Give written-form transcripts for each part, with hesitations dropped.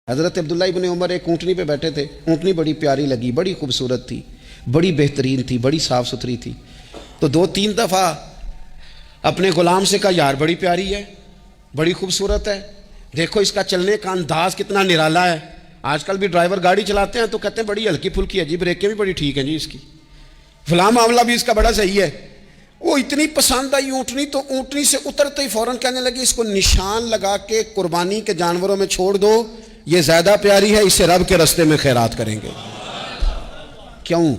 حضرت عبداللہ ابن عمر ایک اونٹنی پہ بیٹھے تھے. اونٹنی بڑی پیاری لگی, بڑی خوبصورت تھی, بڑی بہترین تھی, بڑی صاف ستھری تھی. تو 2-3 دفعہ اپنے غلام سے کہا, یار بڑی پیاری ہے, بڑی خوبصورت ہے, دیکھو اس کا چلنے کا انداز کتنا نرالا ہے. آج کل بھی ڈرائیور گاڑی چلاتے ہیں تو کہتے ہیں بڑی ہلکی پھلکی ہے جی, بریکیں بھی بڑی ٹھیک ہیں جی اس کی, فلاں معاملہ بھی اس کا بڑا صحیح ہے. وہ اتنی پسند آئی اونٹنی, تو اونٹنی سے اترتے ہی فوراً کہنے لگی اس کو نشان لگا کے قربانی کے جانوروں میں چھوڑ دو, یہ زیادہ پیاری ہے, اسے رب کے رستے میں خیرات کریں گے. کیوں؟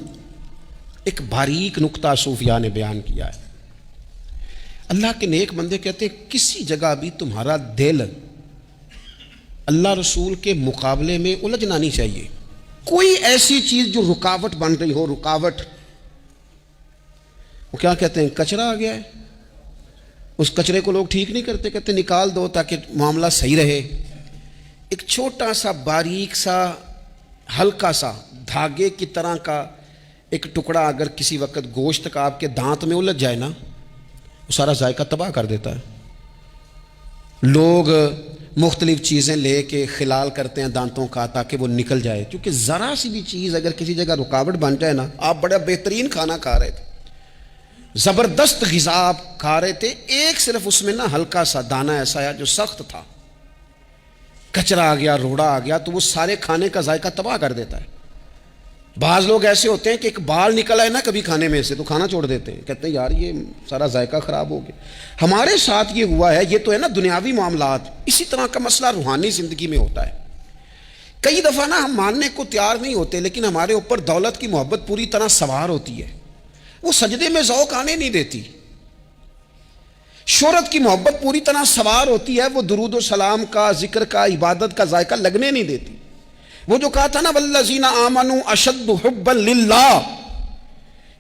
ایک باریک نکتہ صوفیاء نے بیان کیا ہے. اللہ کے نیک بندے کہتے ہیں کسی جگہ بھی تمہارا دل اللہ رسول کے مقابلے میں الجھنا نہیں چاہیے. کوئی ایسی چیز جو رکاوٹ بن رہی ہو, رکاوٹ, وہ کیا کہتے ہیں, کچرا آ گیا ہے, اس کچرے کو لوگ ٹھیک نہیں کرتے, کہتے نکال دو تاکہ معاملہ صحیح رہے. ایک چھوٹا سا باریک سا ہلکا سا دھاگے کی طرح کا ایک ٹکڑا اگر کسی وقت گوشت کا آپ کے دانت میں الجھ جائے نا, وہ سارا ذائقہ تباہ کر دیتا ہے. لوگ مختلف چیزیں لے کے خلال کرتے ہیں دانتوں کا تاکہ وہ نکل جائے, کیونکہ ذرا سی بھی چیز اگر کسی جگہ رکاوٹ بن جائے نا, آپ بڑا بہترین کھانا کھا رہے تھے, زبردست غذا آپ کھا رہے تھے, ایک صرف اس میں نا ہلکا سا دانہ ایسا ہے جو سخت تھا, کچرا آ گیا, روڑا آ گیا, تو وہ سارے کھانے کا ذائقہ تباہ کر دیتا ہے. بعض لوگ ایسے ہوتے ہیں کہ ایک بال نکل آئے نا کبھی کھانے میں سے تو کھانا چھوڑ دیتے ہیں, کہتے ہیں یار یہ سارا ذائقہ خراب ہو گیا. ہمارے ساتھ یہ ہوا ہے, یہ تو ہے نا دنیاوی معاملات, اسی طرح کا مسئلہ روحانی زندگی میں ہوتا ہے. کئی دفعہ نا ہم ماننے کو تیار نہیں ہوتے, لیکن ہمارے اوپر دولت کی محبت پوری طرح سوار ہوتی ہے, وہ سجدے میں ذوق آنے نہیں دیتی. شہرت کی محبت پوری طرح سوار ہوتی ہے, وہ درود و سلام کا, ذکر کا, عبادت کا ذائقہ لگنے نہیں دیتی. وہ جو کہا تھا نا والذین آمنوا اشد حبا للہ,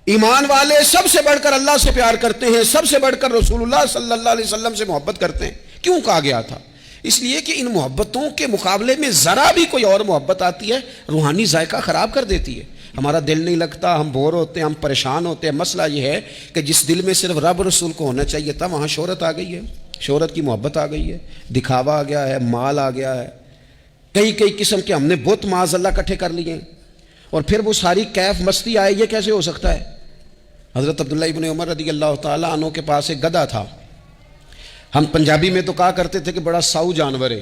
ایمان والے سب سے بڑھ کر اللہ سے پیار کرتے ہیں, سب سے بڑھ کر رسول اللہ صلی اللہ علیہ وسلم سے محبت کرتے ہیں. کیوں کہا گیا تھا؟ اس لیے کہ ان محبتوں کے مقابلے میں ذرا بھی کوئی اور محبت آتی ہے, روحانی ذائقہ خراب کر دیتی ہے. ہمارا دل نہیں لگتا, ہم بور ہوتے ہیں, ہم پریشان ہوتے ہیں. مسئلہ یہ ہے کہ جس دل میں صرف رب رسول کو ہونا چاہیے تھا, وہاں شہرت آ گئی ہے, شہرت کی محبت آ گئی ہے, دکھاوا آ گیا ہے, مال آ گیا ہے, کئی قسم کے ہم نے بت معاذ اللہ اکٹھے کر لیے ہیں, اور پھر وہ ساری کیف مستی آئے. یہ کیسے ہو سکتا ہے؟ حضرت عبداللہ ابن عمر رضی اللہ تعالیٰ عنہ کے پاس ایک گدھا تھا. ہم پنجابی میں تو کہا کرتے تھے کہ بڑا ساؤ جانور ہے,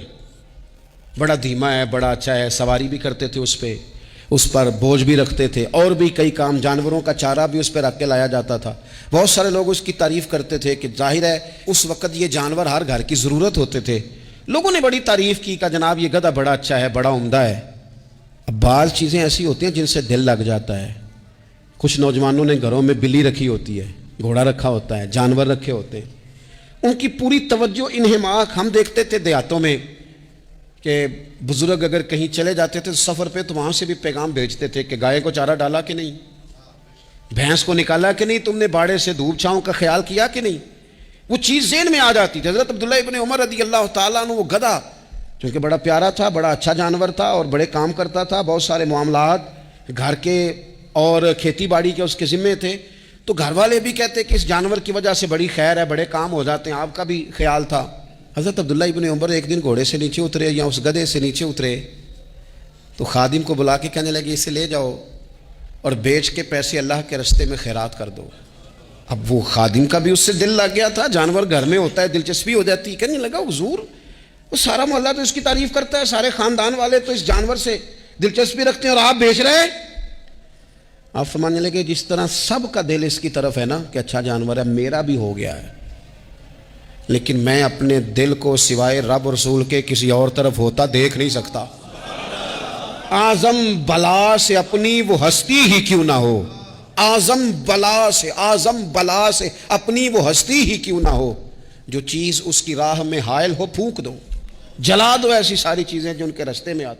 بڑا دھیما ہے, بڑا اچھا ہے, سواری بھی کرتے تھے اس پہ, اس پر بوجھ بھی رکھتے تھے, اور بھی کئی کام, جانوروں کا چارہ بھی اس پہ رکھ کے لایا جاتا تھا. بہت سارے لوگ اس کی تعریف کرتے تھے کہ ظاہر ہے اس وقت یہ جانور ہر گھر کی ضرورت ہوتے تھے. لوگوں نے بڑی تعریف کی کہ جناب یہ گدھا بڑا اچھا ہے, بڑا عمدہ ہے. اب بعض چیزیں ایسی ہوتی ہیں جن سے دل لگ جاتا ہے. کچھ نوجوانوں نے گھروں میں بلی رکھی ہوتی ہے, گھوڑا رکھا ہوتا ہے, جانور رکھے ہوتے ہیں, ان کی پوری توجہ انہماک. ہم دیکھتے تھے دیہاتوں میں کہ بزرگ اگر کہیں چلے جاتے تھے سفر پہ, تو وہاں سے بھی پیغام بھیجتے تھے کہ گائے کو چارہ ڈالا کہ نہیں, بھینس کو نکالا کہ نہیں, تم نے باڑے سے دھوپ چھاؤں کا خیال کیا کہ نہیں. وہ چیز ذہن میں آ جاتی تھی. حضرت عبداللہ ابن عمر رضی اللہ تعالیٰ عنہ, وہ گدھا چونکہ بڑا پیارا تھا, بڑا اچھا جانور تھا, اور بڑے کام کرتا تھا, بہت سارے معاملات گھر کے اور کھیتی باڑی کے اس کے ذمے تھے, تو گھر والے بھی کہتے کہ اس جانور کی وجہ سے بڑی خیر ہے, بڑے کام ہو جاتے ہیں. آپ کا بھی خیال تھا. حضرت عبداللہ ابن عمر ایک دن گھوڑے سے نیچے اترے یا اس گدھے سے نیچے اترے, تو خادم کو بلا کے کہنے لگے اسے لے جاؤ اور بیچ کے پیسے اللہ کے رستے میں خیرات کر دو. اب وہ خادم کا بھی اس سے دل لگ گیا تھا, جانور گھر میں ہوتا ہے, دلچسپی ہو جاتی ہے. کہنے لگا حضور وہ سارا محلہ تو اس کی تعریف کرتا ہے, سارے خاندان والے تو اس جانور سے دلچسپی رکھتے ہیں, اور آپ بیچ رہے ہیں. آپ فرمانے لگے جس طرح سب کا دل اس کی طرف ہے نا کہ اچھا جانور ہے, میرا بھی ہو گیا ہے, لیکن میں اپنے دل کو سوائے رب رسول کے کسی اور طرف ہوتا دیکھ نہیں سکتا. اعظم بلا سے اپنی وہ ہستی ہی کیوں نہ ہو, اعظم بلا سے اپنی وہ ہستی ہی کیوں نہ ہو, جو چیز اس کی راہ میں حائل ہو پھونک دو, جلا دو ایسی ساری چیزیں جو ان کے راستے میں آتی.